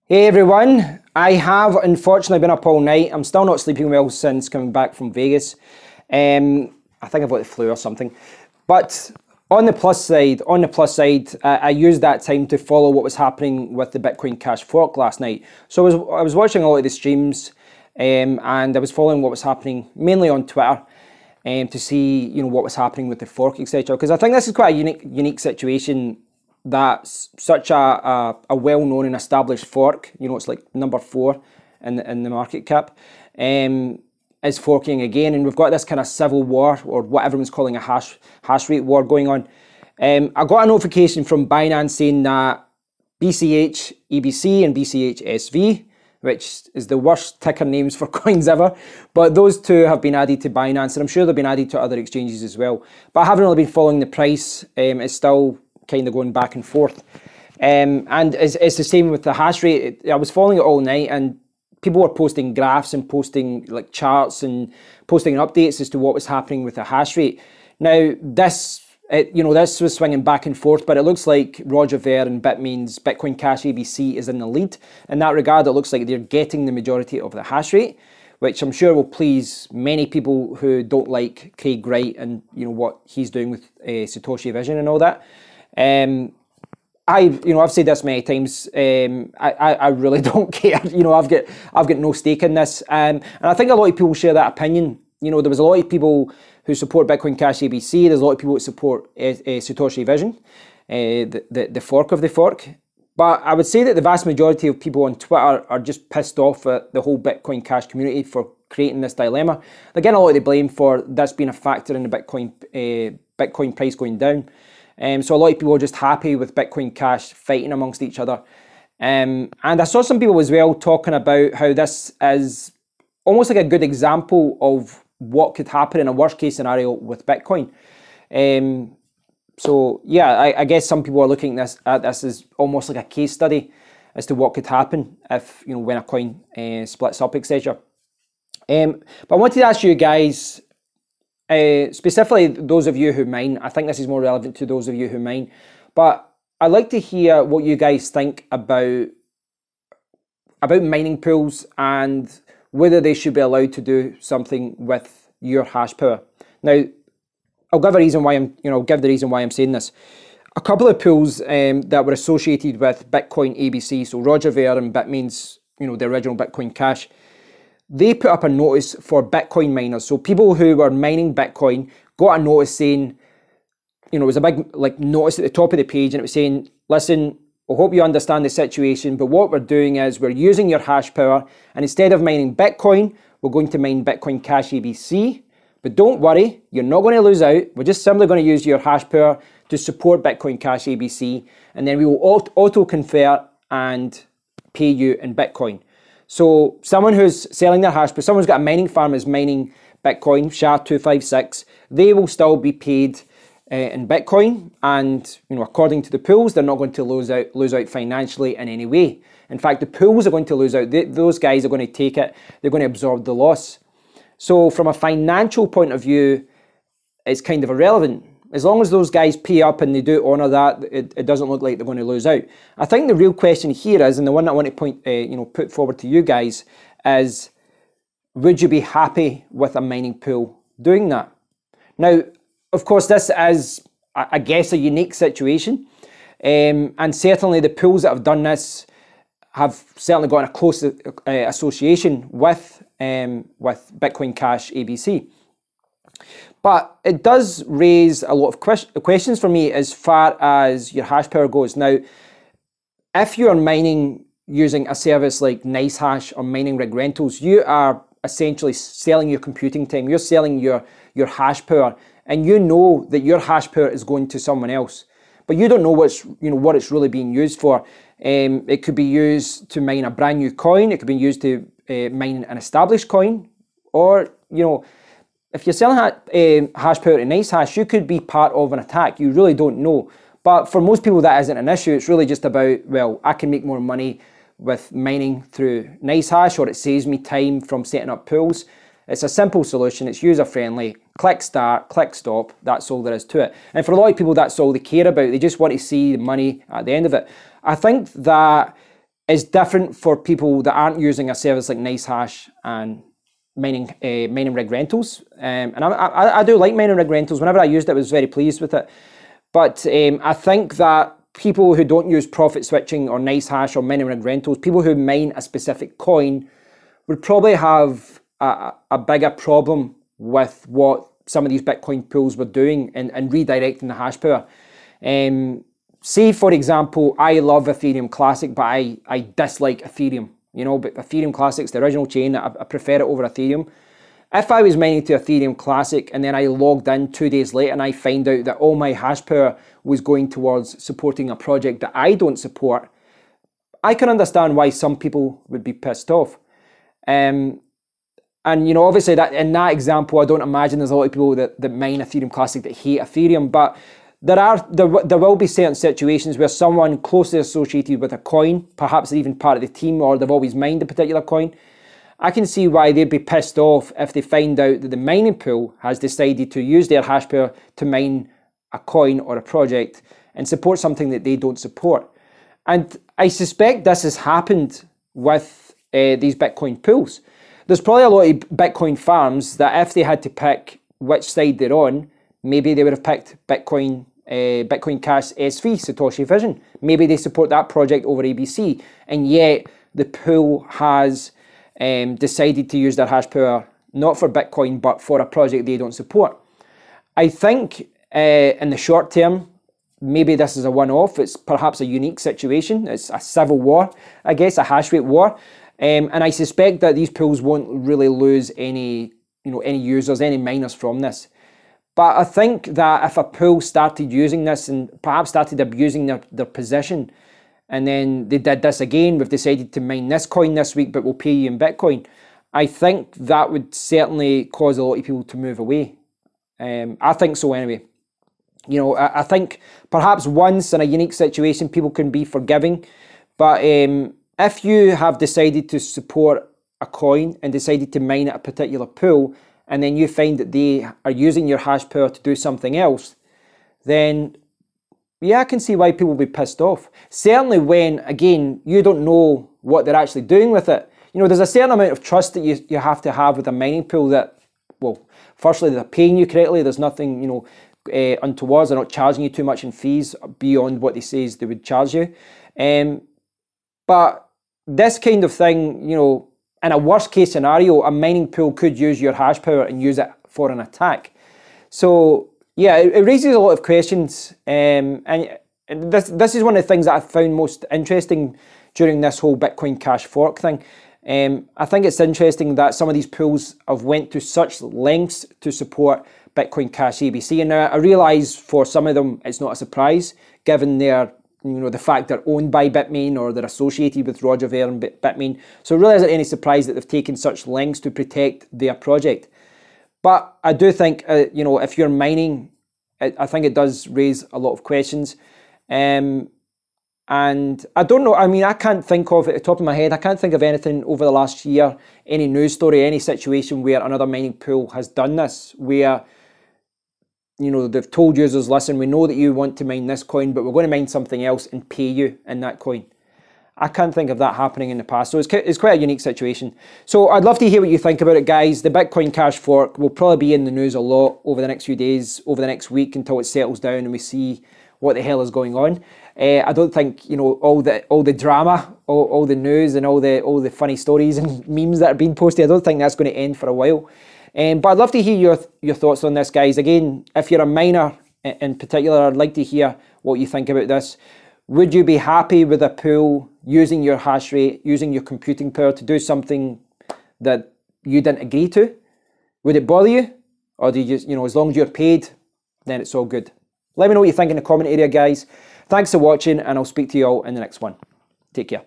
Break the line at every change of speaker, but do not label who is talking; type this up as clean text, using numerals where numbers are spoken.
Hey everyone, I have unfortunately been up all night. I'm still not sleeping well since coming back from Vegas. I think I've got the flu or something. But on the plus side, I used that time to follow what was happening with the Bitcoin Cash fork last night. So I was watching a lot of the streams, and I was following what was happening mainly on Twitter, to see what was happening with the fork, etc. Because I think this is quite a unique situation. That's such a well-known and established fork. It's like number 4 in the market cap, is forking again, and we've got this kind of civil war, or what everyone's calling a hash rate war going on. I got a notification from Binance saying that BCH EBC and BCH SV, which is the worst ticker names for coins ever, but those two have been added to Binance, and I'm sure they've been added to other exchanges as well. But I haven't really been following the price. It's still kind of going back and forth, and it's the same with the hash rate. I was following it all night, and people were posting graphs and posting like charts and posting updates as to what was happening with the hash rate. Now this was swinging back and forth, but it looks like Roger Ver and Bitcoin Cash ABC is in the lead. In that regard, it looks like they're getting the majority of the hash rate, which I'm sure will please many people who don't like Craig Wright and what he's doing with Satoshi Vision and all that. I've said this many times. I really don't care. I've got no stake in this, and I think a lot of people share that opinion. There was a lot of people who support Bitcoin Cash ABC. There's a lot of people who support Satoshi Vision, the fork of the fork. But I would say that the vast majority of people on Twitter are just pissed off at the whole Bitcoin Cash community for creating this dilemma. They're getting a lot of the blame for this being a factor in the Bitcoin price going down. So a lot of people are just happy with Bitcoin Cash fighting amongst each other. And I saw some people as well talking about how this is almost like a good example of what could happen in a worst case scenario with Bitcoin. So yeah, I guess some people are looking at this as almost like a case study as to what could happen if, when a coin splits up, etc. But I wanted to ask you guys, specifically those of you who mine. I think this is more relevant to those of you who mine, but I'd like to hear what you guys think about mining pools and whether they should be allowed to do something with your hash power. Now, I'll give the reason why I'm saying this. A couple of pools that were associated with Bitcoin ABC, so Roger Ver and Bitmain's, the original Bitcoin Cash, they put up a notice for Bitcoin miners. So people who were mining Bitcoin got a notice saying, it was a big notice at the top of the page, and it was saying, listen, I hope you understand the situation, but what we're doing is we're using your hash power, and instead of mining Bitcoin, we're going to mine Bitcoin Cash ABC. But don't worry, you're not going to lose out. We're just simply going to use your hash power to support Bitcoin Cash ABC, and then we will auto-convert and pay you in Bitcoin. So someone who's selling their hash, but someone's got a mining farm is mining Bitcoin, SHA-256, they will still be paid in Bitcoin, and according to the pools, they're not going to lose out financially in any way. In fact, the pools are going to lose out. Those guys are going to take it. They're going to absorb the loss. So from a financial point of view, it's kind of irrelevant. As long as those guys pay up and they do honor that, it doesn't look like they're going to lose out. I think the real question here is, and the one that I want to put forward to you guys is, would you be happy with a mining pool doing that? Now, of course, this is, I guess, a unique situation, and certainly the pools that have done this have certainly got a close association with Bitcoin Cash ABC. But it does raise a lot of questions for me as far as your hash power goes. Now, if you're mining using a service like NiceHash or Mining Rig Rentals, you are essentially selling your computing time. You're selling your hash power, and you know that your hash power is going to someone else, but you don't know what it's really being used for. It could be used to mine a brand new coin. It could be used to mine an established coin, or if you're selling hash power to NiceHash, you could be part of an attack. You really don't know. But for most people, that isn't an issue. It's really just about, well, I can make more money with mining through NiceHash, or it saves me time from setting up pools. It's a simple solution. It's user-friendly. Click start, click stop. That's all there is to it. And for a lot of people, that's all they care about. They just want to see the money at the end of it. I think that is different for people that aren't using a service like NiceHash and mining rig rentals. And I do like mining rig rentals. Whenever I used it, I was very pleased with it. But I think that people who don't use profit switching or NiceHash or mining rig rentals, people who mine a specific coin, would probably have a bigger problem with what some of these Bitcoin pools were doing and redirecting the hash power. Say, for example, I love Ethereum Classic, but I dislike Ethereum. You know, but Ethereum Classic's the original chain. I prefer it over Ethereum. If I was mining to Ethereum Classic and then I logged in 2 days later and I find out that all my hash power was going towards supporting a project that I don't support, I can understand why some people would be pissed off. And you know, obviously that in that example, I don't imagine there's a lot of people that mine Ethereum Classic that hate Ethereum, but there will be certain situations where someone closely associated with a coin, perhaps they're even part of the team or they've always mined a particular coin, I can see why they'd be pissed off if they find out that the mining pool has decided to use their hash power to mine a coin or a project and support something that they don't support. And I suspect this has happened with these Bitcoin pools. There's probably a lot of Bitcoin farms that if they had to pick which side they're on, maybe they would have picked Bitcoin Cash SV, Satoshi Vision. Maybe they support that project over ABC, and yet the pool has decided to use their hash power not for Bitcoin but for a project they don't support. I think in the short term, maybe this is a one-off. It's perhaps a unique situation. It's a civil war, I guess, a hash rate war, and I suspect that these pools won't really lose any users, any miners from this. But I think that if a pool started using this and perhaps started abusing their position, and then they did this again, we've decided to mine this coin this week, but we'll pay you in Bitcoin, I think that would certainly cause a lot of people to move away. I think so anyway. You know, I think perhaps once in a unique situation, people can be forgiving. But if you have decided to support a coin and decided to mine at a particular pool, and then you find that they are using your hash power to do something else, then yeah, I can see why people will be pissed off. Certainly when, again, you don't know what they're actually doing with it. You know, there's a certain amount of trust that you have to have with a mining pool that, well, firstly, they're paying you correctly. There's nothing, you know, untoward. They're not charging you too much in fees beyond what they say they would charge you. But this kind of thing, you know, in a worst case scenario, a mining pool could use your hash power and use it for an attack. So yeah, it raises a lot of questions, and this is one of the things that I found most interesting during this whole Bitcoin Cash fork thing. I think it's interesting that some of these pools have went to such lengths to support Bitcoin Cash ABC, and now I realise for some of them it's not a surprise given their, you know, the fact they're owned by Bitmain or they're associated with Roger Ver and Bitmain. So it really isn't any surprise that they've taken such lengths to protect their project. But I do think, you know, if you're mining, I think it does raise a lot of questions. And I don't know, I mean, I can't think of, at the top of my head, I can't think of anything over the last year, any news story, any situation where another mining pool has done this, where, you know, they've told users, listen, we know that you want to mine this coin, but we're going to mine something else and pay you in that coin. I can't think of that happening in the past. So it's quite a unique situation. So I'd love to hear what you think about it, guys. The Bitcoin Cash fork will probably be in the news a lot over the next few days, over the next week, until it settles down and we see what the hell is going on. I don't think, you know, all the drama, all the news and all the funny stories and memes that are being posted, I don't think that's going to end for a while. But I'd love to hear your thoughts on this, guys. Again, if you're a miner in particular, I'd like to hear what you think about this. Would you be happy with a pool using your hash rate, using your computing power to do something that you didn't agree to? Would it bother you? Or do you just, you know, as long as you're paid, then it's all good? Let me know what you think in the comment area, guys. Thanks for watching, and I'll speak to you all in the next one. Take care.